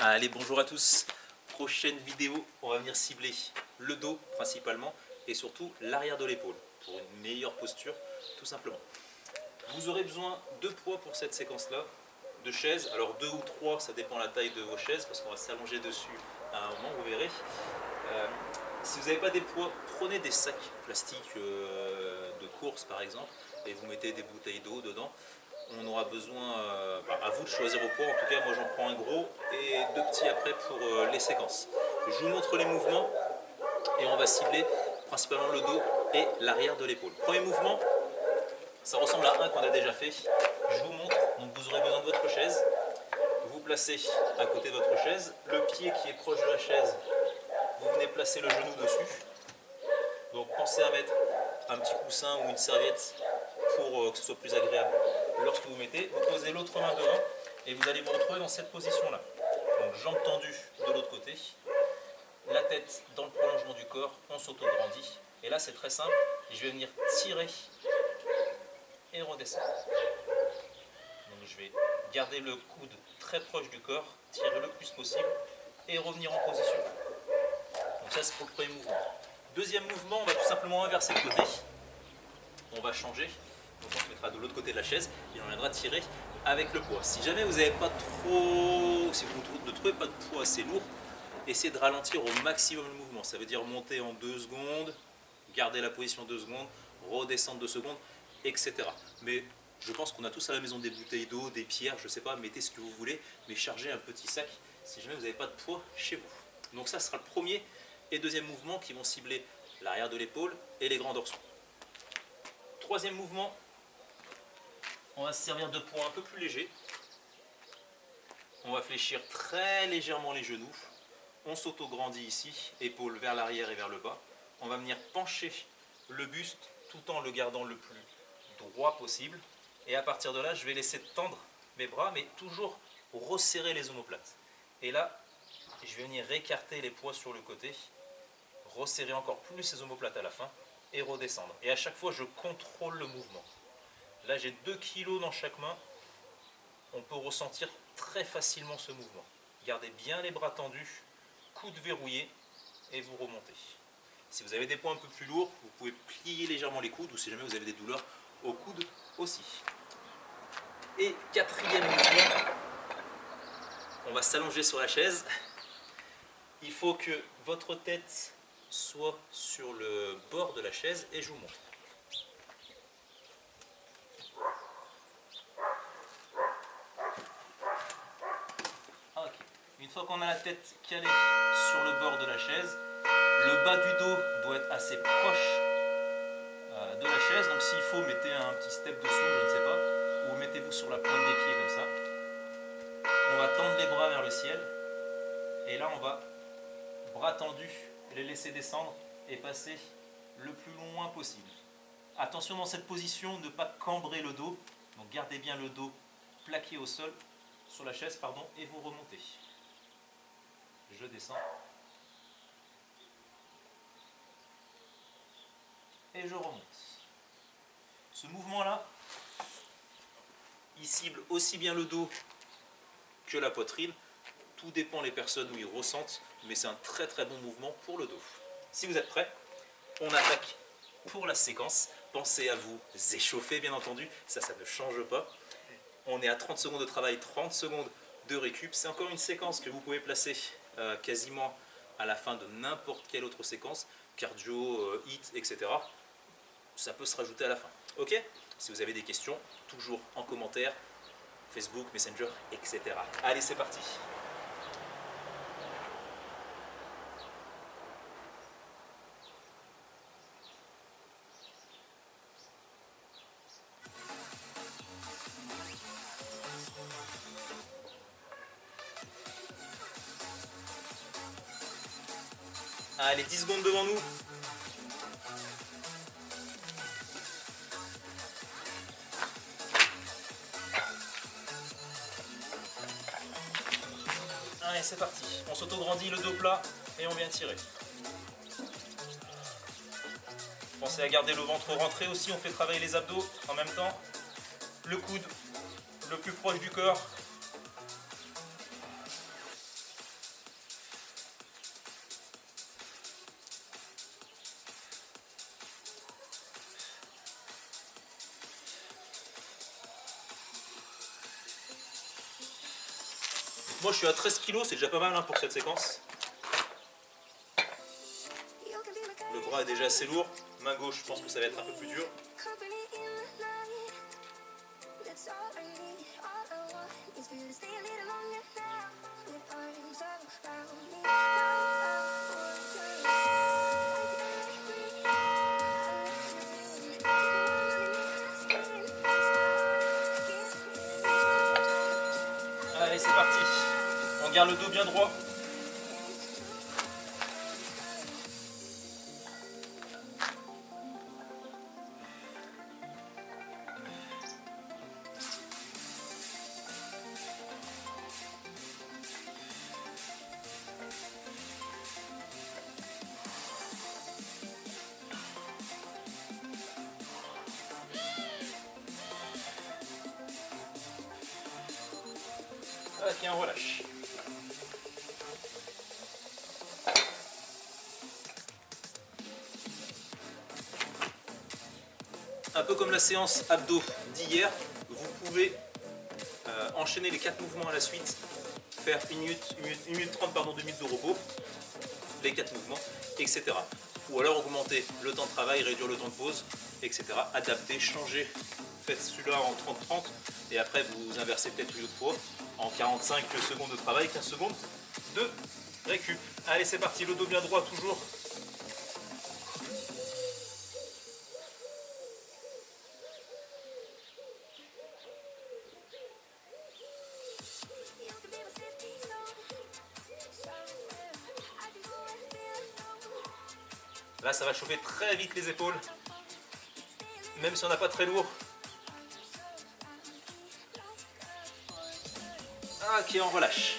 Allez, bonjour à tous. Prochaine vidéo, on va venir cibler le dos principalement et surtout l'arrière de l'épaule pour une meilleure posture tout simplement. Vous aurez besoin de poids pour cette séquence-là, de chaises. Alors 2 ou 3, ça dépend de la taille de vos chaises parce qu'on va s'allonger dessus à un moment, vous verrez. Si vous n'avez pas des poids, prenez des sacs plastiques de course par exemple et vous mettez des bouteilles d'eau dedans. On aura besoin, à vous de choisir vos poids. En tout cas, moi j'en prends un gros et 2 petits après pour les séquences. Je vous montre les mouvements et on va cibler principalement le dos et l'arrière de l'épaule. Premier mouvement, ça ressemble à un qu'on a déjà fait. Je vous montre, donc vous aurez besoin de votre chaise. Vous placez à côté de votre chaise, le pied qui est proche de la chaise, vous venez placer le genou dessus. Donc pensez à mettre un petit coussin ou une serviette pour que ce soit plus agréable. Lorsque vous mettez, vous posez l'autre main devant et vous allez vous retrouver dans cette position-là. Donc jambes tendues de l'autre côté, la tête dans le prolongement du corps, on s'auto-grandit. Et là c'est très simple, je vais venir tirer et redescendre. Donc je vais garder le coude très proche du corps, tirer le plus possible et revenir en position. Donc ça c'est pour le premier mouvement. Deuxième mouvement, on va tout simplement inverser le côté. On va changer. Donc on se mettra de l'autre côté de la chaise et on viendra tirer avec le poids. Si jamais vous n'avez pas trop, si vous ne trouvez pas de poids assez lourd, essayez de ralentir au maximum le mouvement. Ça veut dire monter en 2 secondes, garder la position 2 secondes, redescendre 2 secondes, etc. Mais je pense qu'on a tous à la maison des bouteilles d'eau, des pierres, je ne sais pas, mettez ce que vous voulez, mais chargez un petit sac si jamais vous n'avez pas de poids chez vous. Donc ça sera le premier et deuxième mouvement qui vont cibler l'arrière de l'épaule et les grands dorsaux. Troisième mouvement, on va se servir de poids un peu plus léger. On va fléchir très légèrement les genoux. On s'auto-grandit ici, épaules vers l'arrière et vers le bas. On va venir pencher le buste tout en le gardant le plus droit possible. Et à partir de là, je vais laisser tendre mes bras, mais toujours resserrer les omoplates. Et là, je vais venir écarter les poids sur le côté, resserrer encore plus les omoplates à la fin et redescendre. Et à chaque fois, je contrôle le mouvement. Là, j'ai 2 kg dans chaque main. On peut ressentir très facilement ce mouvement. Gardez bien les bras tendus, coudes verrouillés et vous remontez. Si vous avez des poids un peu plus lourds, vous pouvez plier légèrement les coudes ou si jamais vous avez des douleurs aux coudes aussi. Et quatrième mouvement, on va s'allonger sur la chaise. Il faut que votre tête soit sur le bord de la chaise et je vous montre. Une fois qu'on a la tête calée sur le bord de la chaise, le bas du dos doit être assez proche de la chaise. Donc s'il faut, mettez un petit step dessous, je ne sais pas, ou mettez-vous sur la pointe des pieds comme ça. On va tendre les bras vers le ciel. Et là, on va, bras tendus, les laisser descendre et passer le plus loin possible. Attention dans cette position, ne pas cambrer le dos. Donc gardez bien le dos plaqué au sol, sur la chaise, pardon, et vous remontez. Je descends et je remonte. Ce mouvement-là, il cible aussi bien le dos que la poitrine. Tout dépend des personnes où ils ressentent, mais c'est un très très bon mouvement pour le dos. Si vous êtes prêts, on attaque pour la séquence. Pensez à vous échauffer bien entendu, ça ne change pas. On est à 30 secondes de travail, 30 secondes de récup. C'est encore une séquence que vous pouvez placer quasiment à la fin de n'importe quelle autre séquence, cardio, HIIT, etc. Ça peut se rajouter à la fin. Ok? Si vous avez des questions, toujours en commentaire, Facebook, Messenger, etc. Allez, c'est parti. Allez, 10 secondes devant nous. Allez, c'est parti. On s'auto-grandit le dos plat et on vient tirer. Pensez à garder le ventre rentré aussi, on fait travailler les abdos en même temps. Le coude le plus proche du corps. Moi je suis à 13 kg, c'est déjà pas mal hein, pour cette séquence. Le bras est déjà assez lourd. Main gauche, je pense que ça va être un peu plus dur. Allez, c'est parti. On garde le dos bien droit. Ok, on relâche. Un peu comme la séance abdos d'hier, vous pouvez enchaîner les 4 mouvements à la suite, faire 1 minute 30, pardon, 2 minutes de repos, les 4 mouvements, etc. Ou alors augmenter le temps de travail, réduire le temps de pause, etc. Adapter, changer. Faites celui-là en 30-30 et après vous inversez peut-être une autre fois en 45 secondes de travail, 15 secondes de récup. Allez, c'est parti, le dos bien droit toujours. Là, ça va chauffer très vite les épaules, même si on n'a pas très lourd. Ok, on relâche.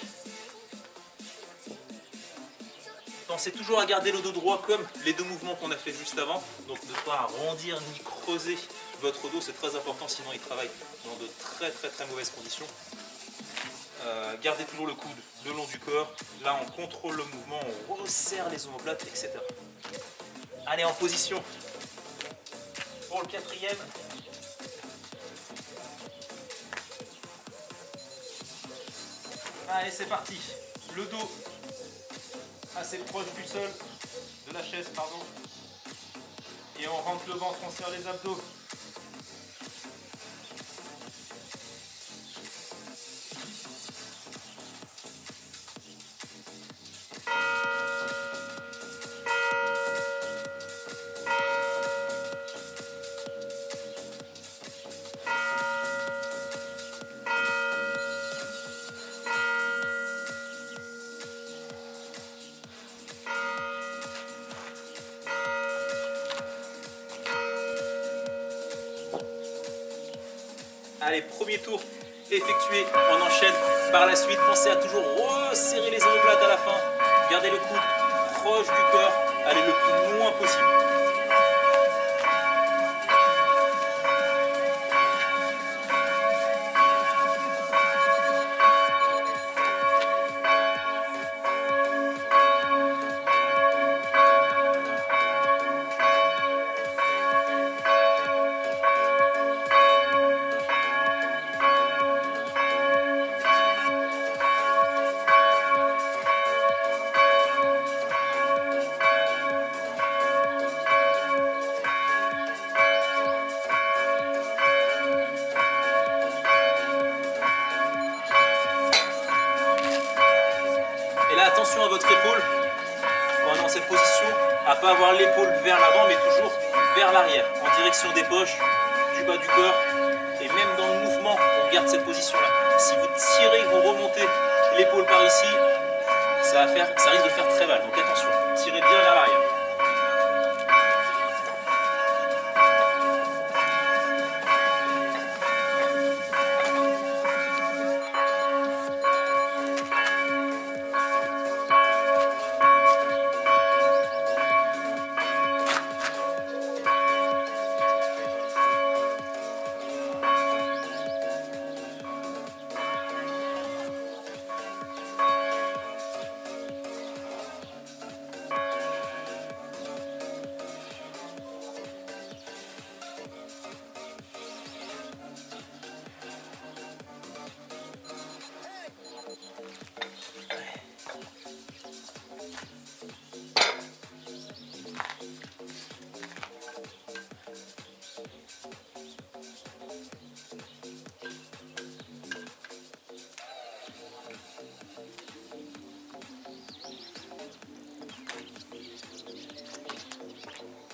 Pensez toujours à garder le dos droit comme les 2 mouvements qu'on a fait juste avant. Donc ne pas arrondir ni creuser votre dos, c'est très important, sinon il travaille dans de très mauvaises conditions. Gardez toujours le coude le long du corps. Là, on contrôle le mouvement, on resserre les omoplates, etc. Allez, en position pour le 4e. Allez, c'est parti. Le dos assez proche du sol, de la chaise, pardon. Et on rentre le ventre, on serre les abdos. Allez, premier tour effectué, on enchaîne par la suite. Pensez à toujours resserrer les omoplates à la fin. Gardez le coude proche du corps, allez le plus loin possible. Et là, attention à votre épaule, quand on est dans cette position, à ne pas avoir l'épaule vers l'avant, mais toujours vers l'arrière, en direction des poches, du bas du corps, et même dans le mouvement, on garde cette position-là. Si vous tirez, vous remontez l'épaule par ici, ça risque de faire très mal, donc attention, tirez bien vers l'arrière.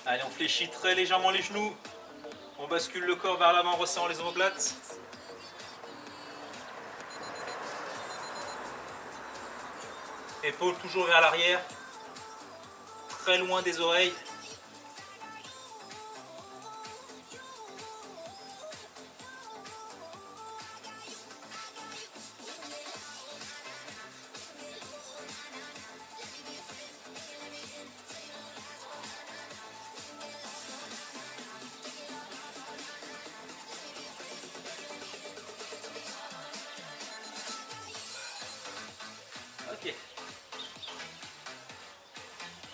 Allez, on fléchit très légèrement les genoux. On bascule le corps vers l'avant en resserrant les omoplates. Épaules toujours vers l'arrière. Très loin des oreilles. Ok.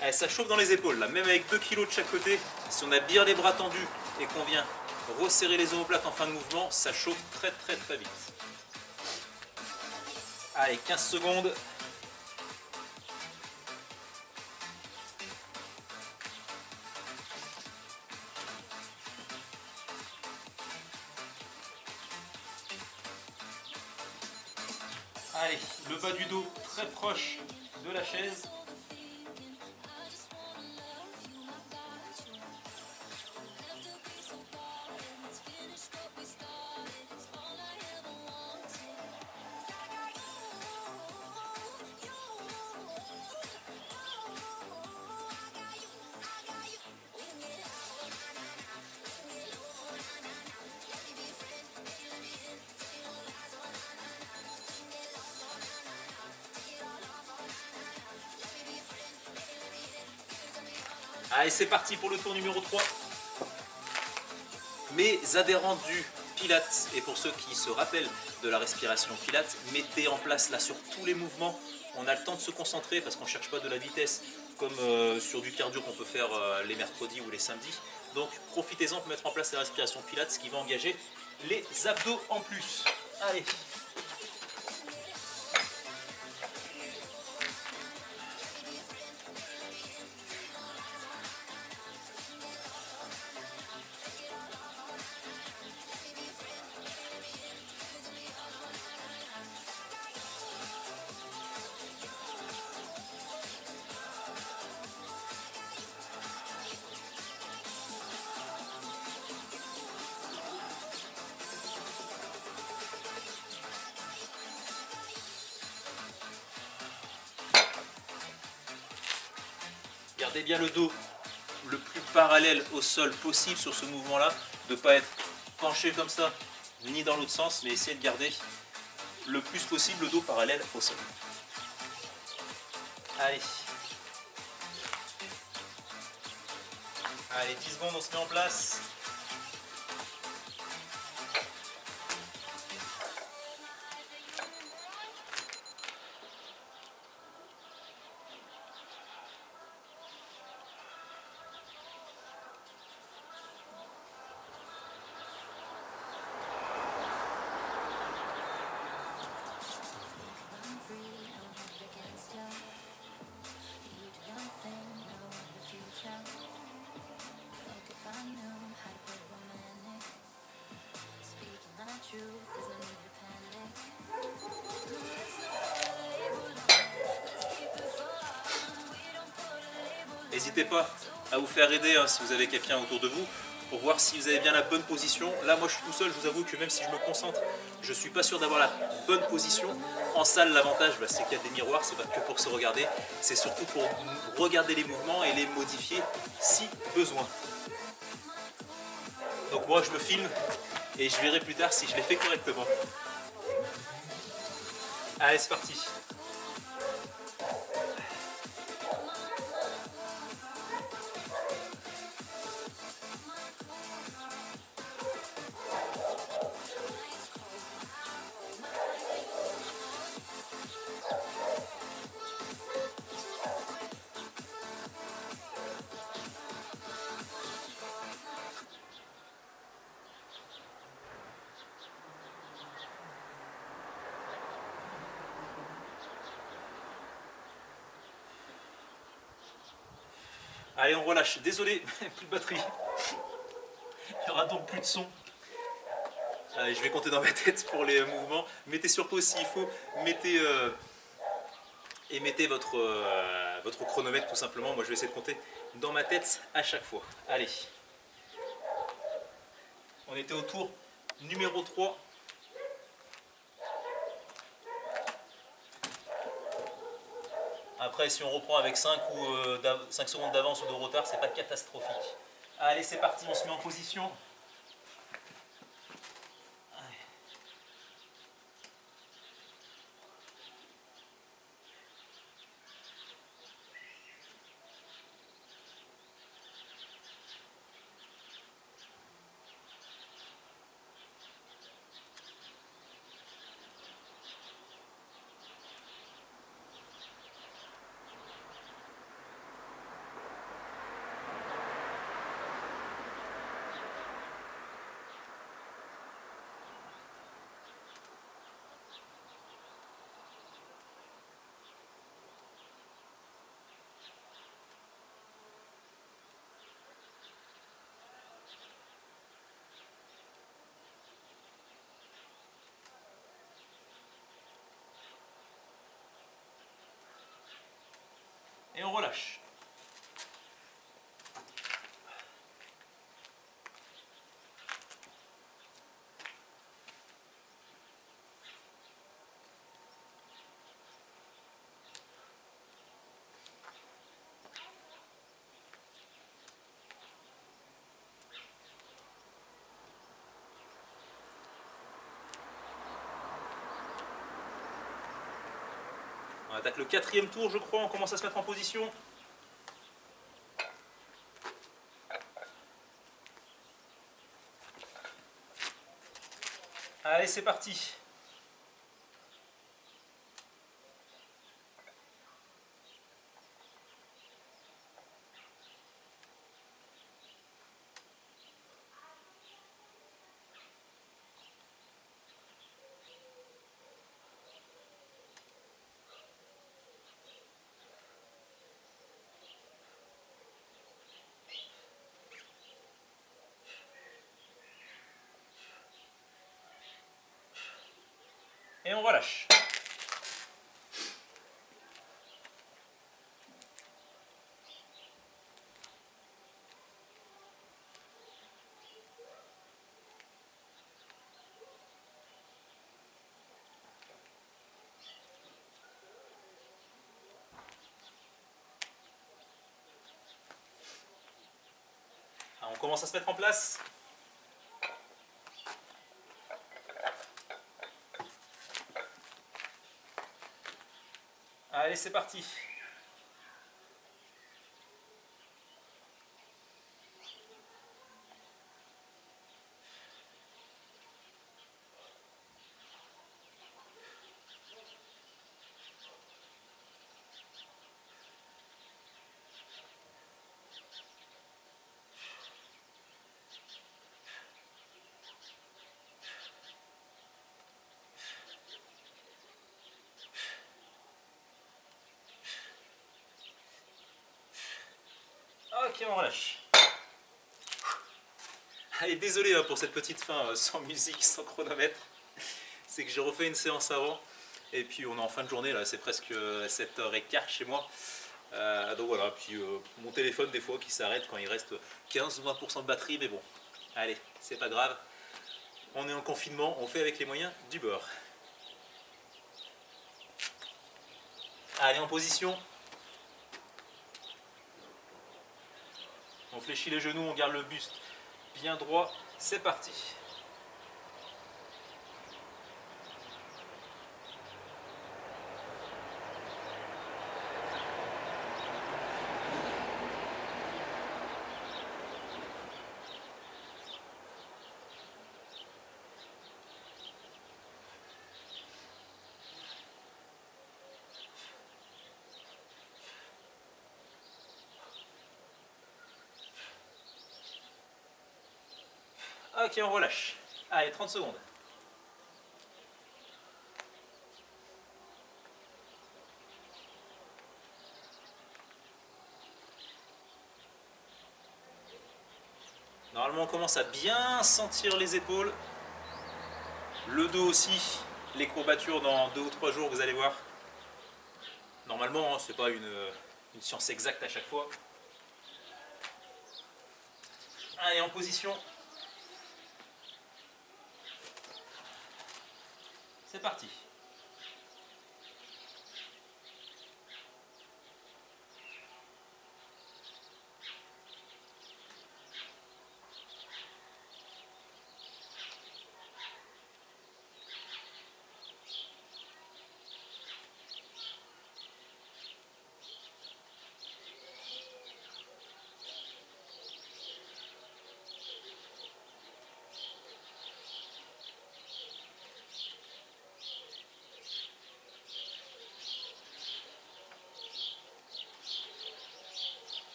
Allez, ça chauffe dans les épaules là, même avec 2 kg de chaque côté. Si on a bien les bras tendus et qu'on vient resserrer les omoplates en fin de mouvement, ça chauffe très très très vite. Allez, 15 secondes. Allez, le bas du dos très proche de la chaise. Allez, c'est parti pour le tour numéro 3. Mes adhérents du Pilates, et pour ceux qui se rappellent de la respiration Pilates, mettez en place là sur tous les mouvements. On a le temps de se concentrer parce qu'on ne cherche pas de la vitesse comme sur du cardio qu'on peut faire les mercredis ou les samedis. Donc profitez-en pour mettre en place la respiration Pilates, ce qui va engager les abdos en plus. Allez. Gardez bien le dos le plus parallèle au sol possible sur ce mouvement-là, de ne pas être penché comme ça, ni dans l'autre sens, mais essayez de garder le plus possible le dos parallèle au sol. Allez. Allez, 10 secondes, on se met en place. N'hésitez pas à vous faire aider si vous avez quelqu'un autour de vous pour voir si vous avez bien la bonne position. Là, moi je suis tout seul, je vous avoue que même si je me concentre, je ne suis pas sûr d'avoir la bonne position. En salle, l'avantage, c'est qu'il y a des miroirs, c'est pas que pour se regarder, c'est surtout pour regarder les mouvements et les modifier si besoin. Donc moi je me filme et je verrai plus tard si je l'ai fait correctement. Allez, c'est parti. Allez, on relâche. Désolé, plus de batterie. Il n'y aura donc plus de son. Allez, je vais compter dans ma tête pour les mouvements. Mettez sur pause s'il faut. Mettez et mettez votre chronomètre tout simplement. Moi je vais essayer de compter dans ma tête à chaque fois. Allez. On était au tour numéro 3. Après si on reprend avec 5 secondes d'avance ou de retard, c'est pas catastrophique. Allez c'est parti, on se met en position. Et on relâche. On attaque le 4e tour je crois, on commence à se mettre en position. Allez c'est parti. Et on relâche. Alors, on commence à se mettre en place. Allez, c'est parti. Ok, on relâche. Allez, désolé pour cette petite fin sans musique, sans chronomètre. C'est que j'ai refait une séance avant. Et puis on est en fin de journée, là, c'est presque 7h15 chez moi. Donc voilà, puis mon téléphone des fois qui s'arrête quand il reste 15 ou 20% de batterie. Mais bon, allez, c'est pas grave. On est en confinement, on fait avec les moyens du bord. Allez, en position. On fléchit les genoux, on garde le buste bien droit. C'est parti. Ok, on relâche. Allez, 30 secondes. Normalement, on commence à bien sentir les épaules. Le dos aussi. Les courbatures dans 2 ou 3 jours, vous allez voir. Normalement, hein, c'est pas une science exacte à chaque fois. Allez, en position. C'est parti.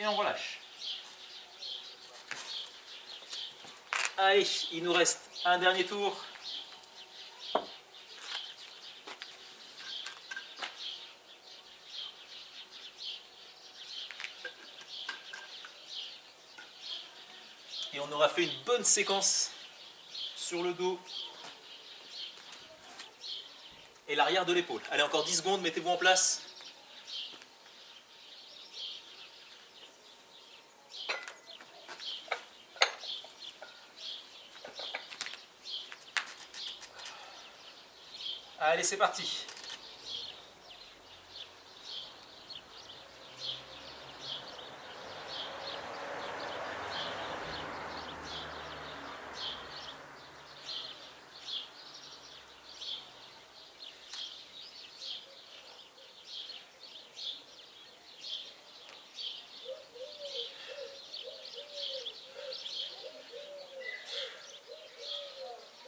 Et on relâche. Allez, il nous reste un dernier tour. Et on aura fait une bonne séquence sur le dos et l'arrière de l'épaule. Allez, encore 10 secondes, mettez-vous en place. Allez, c'est parti.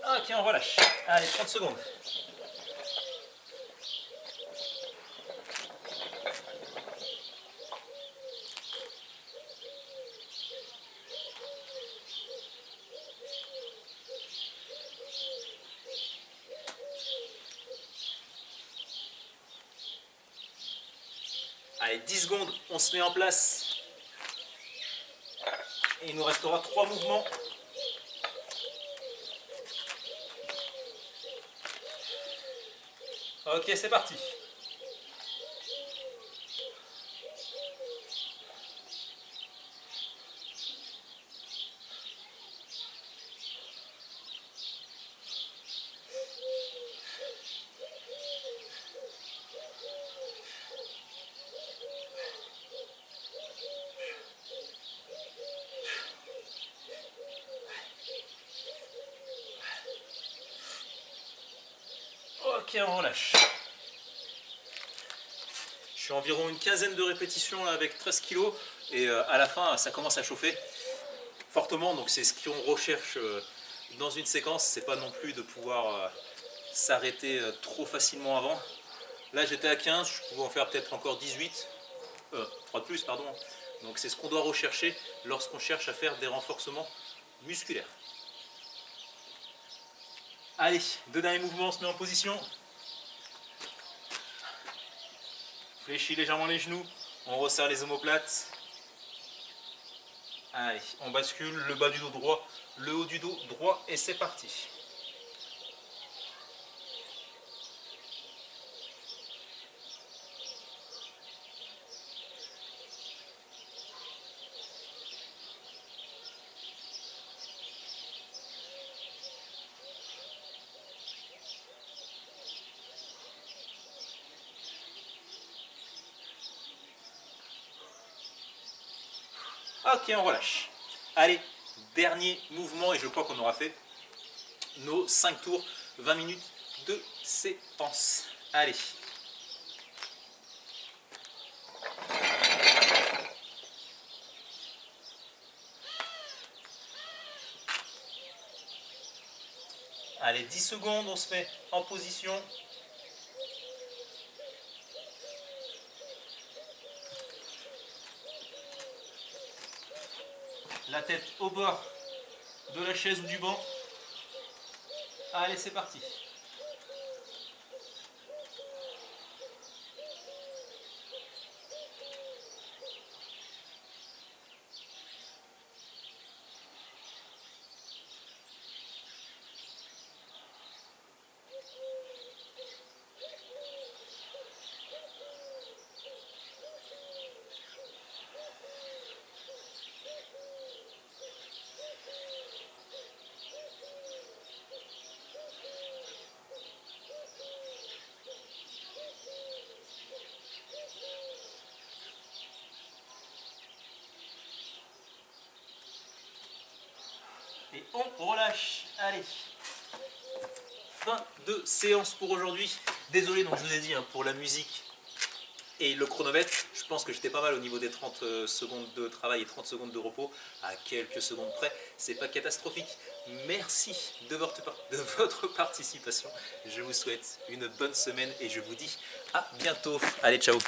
Ok, on relâche. Allez, 30 secondes. Allez, 10 secondes, on se met en place. Et il nous restera 3 mouvements. Ok, c'est parti. Ok, on relâche. Je suis environ une quinzaine de répétitions là, avec 13 kg et à la fin ça commence à chauffer fortement, donc c'est ce qu'on recherche dans une séquence, c'est pas non plus de pouvoir s'arrêter trop facilement avant. Là j'étais à 15, je pouvais en faire peut-être encore 18, 3 de plus pardon, donc c'est ce qu'on doit rechercher lorsqu'on cherche à faire des renforcements musculaires. Allez, deux derniers mouvements, on se met en position. Fléchis légèrement les genoux, on resserre les omoplates. Allez, on bascule, le bas du dos droit, le haut du dos droit et c'est parti. Ok, on relâche. Allez, dernier mouvement et je crois qu'on aura fait nos 5 tours, 20 minutes de séance. Allez. Allez, 10 secondes, on se met en position. La tête au bord de la chaise ou du banc. Allez, c'est parti. on relâche. Allez. Fin de séance pour aujourd'hui. Désolé, donc je vous ai dit, hein, pour la musique et le chronomètre, je pense que j'étais pas mal au niveau des 30 secondes de travail et 30 secondes de repos, à quelques secondes près, c'est pas catastrophique. Merci de votre participation, je vous souhaite une bonne semaine et je vous dis à bientôt. Allez, ciao.